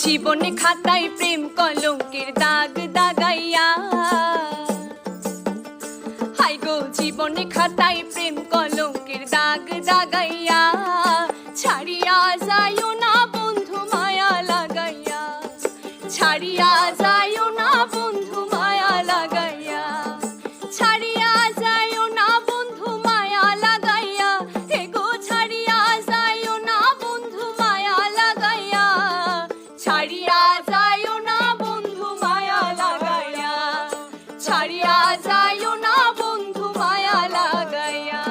জীবনে খাতায় প্রেম কলঙ্কের দাগ দাগাইয়া, হাই গো জীবনে খাতায় প্রেম কলঙ্কের দাগ দাগাইয়া, ছাড়িয়া যাইও না বন্ধু মায়া লাগাইয়া, ছাড়িয়া যাইও না বন্ধু মায়া লাগাইয়া, ছাড়িয়া যাইও না বন্ধু মায়া লাগাইয়া, হে গো ছাড়িয়া যাইও না বন্ধু মায়া লাগাইয়া, ছাড়িয়া যাইও না বন্ধু মায়া লাগাইয়া, ছাড়িয়া যাইও না বন্ধু মায়া লাগাইয়া।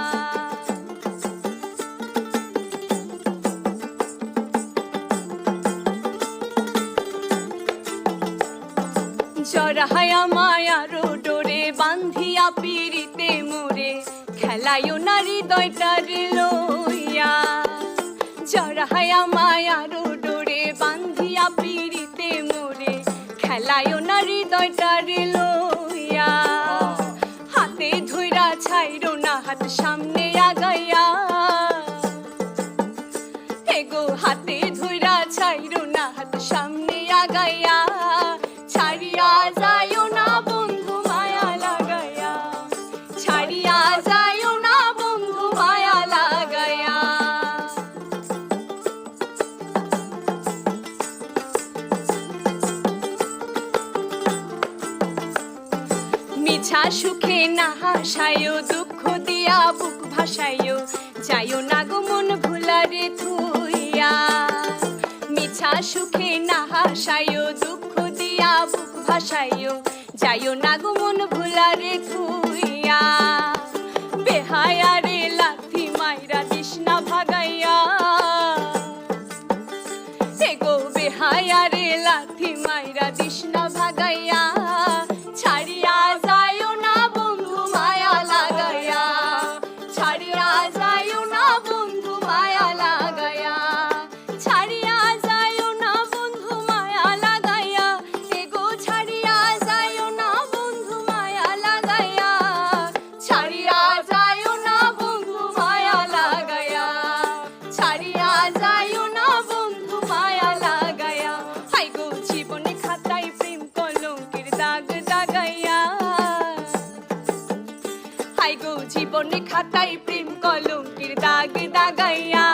জড়াইয়া মায়ার ডোরে বান্ধিয়া পিরিতে মোরে, খেলাইও না হৃদয়টার লইয়া, জড়াইয়া মায়ার ডোরে বান্ধিয়া পিরিতে মোরে, খেলাইও না হৃদয়টার লইয়া, হাতে ধইরা ছাইরো না হাত সামনে আগাইয়া, হে গো হাতে ধইরা ছাইরো না হাত সামনে আগাইয়া, ছাড়িয়া যাইও না বন্ধু মায়া লাগাইয়া, ছাড়িয়া যাইও না বন্ধু মায়া লাগাইয়া। মিছা সুখে না হাসায়ও, দুঃখ দিয়া বুক ভাসায়ও, যাইও না গো মন ভুলারে থুইয়া, মিছা সুখে না হাসায়ও, দুঃখ দিয়া বুক ভাসায়ও, যাইও না গো মন ভুলারে থুইয়া, বেহায়ারে লাথি মাইরা দিস না ভাগাইয়া, হে গো বেহায়ারে লাথি মাইরা দিস না ভাগাইয়া, ছাড়িয়া যাইও না বন্ধু মায়া লাগাইয়া, ছাড়িয়া যাইও না বন্ধু মায়া লাগাইয়া, ছাড়িয়া যাইও না বন্ধু মায়া লাগাইয়া, এগো ছাড়িয়া যাইও না বন্ধু মায়া লাগাইয়া, ছাড়িয়া যাইও না বন্ধু মায়া লাগাইয়া, ছাড়িয়া যাইও না বন্ধু মায়া লাগাইয়া, হাই গো জীবনে খাতায় প্রেম কলঙ্কের দাগ দাগাইয়া, হাই গো জীবনে খাতায় প্রেম কলঙ্কের দাগ দাগাইয়া,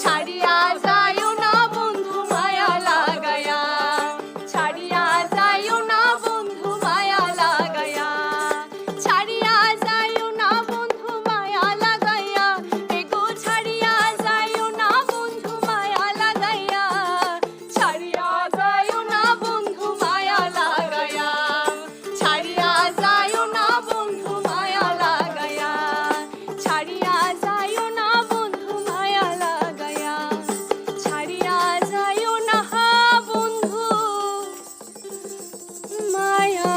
ছাড়িয়া যাইও না বন্ধু মায়া লাগাইয়া, ছাড়িয়া যাইও না বন্ধু মায়া লাগাইয়া, ছাড়িয়া যাইও না বন্ধু মায়া লাগাইয়া, এগো ছাড়িয়া যাইও না বন্ধু মায়া লাগাইয়া, ছাড়িয়া যাইও না বন্ধু মায়া লাগাইয়া, ছাড়িয়া যাইও না বন্ধু মায়া লাগাইয়া, ছাড়িয়া যাইও না বন্ধু মায়া লাগাইয়া, ছাড়িয়া যাইও না বন্ধু মায়া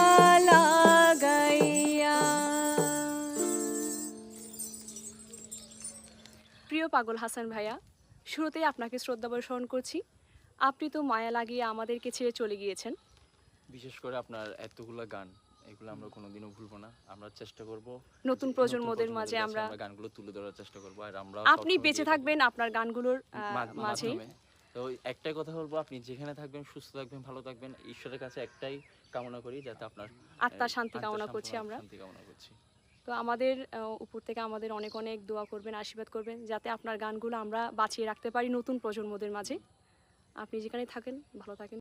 লাগাইয়া। প্রিয় পাগল হাসান ভাইয়া, শুরুতেই আপনাকে শ্রদ্ধাভরে স্মরণ করছি। আপনি তো মায়া লাগিয়ে আমাদেরকে ছেড়ে চলে গিয়েছেন। বিশেষ করে আপনার এতগুলো গান, এগুলো আমরা কোনোদিনও ভুলবো না। আমরা চেষ্টা করব নতুন প্রজন্মদের মাঝে আমরা গানগুলো তুলে ধরার চেষ্টা করব, আর আমরা আপনি বেঁচে থাকবেন আপনার গানগুলোর মাঝে। তো একটাই কথা বলবো, আপনি যেখানে থাকবেন সুস্থ থাকবেন, ভালো থাকবেন, ঈশ্বরের কাছে একটাই কামনা করি যাতে আপনার আত্মার শান্তি কামনা করছি আমরা। তো আমাদের উপর থেকে আমাদের অনেক অনেক দোয়া করবেন, আশীর্বাদ করবেন যাতে আপনার গানগুলো আমরা বাঁচিয়ে রাখতে পারি নতুন প্রজন্মদের মাঝে। আপনি যেখানে থাকেন ভালো থাকেন।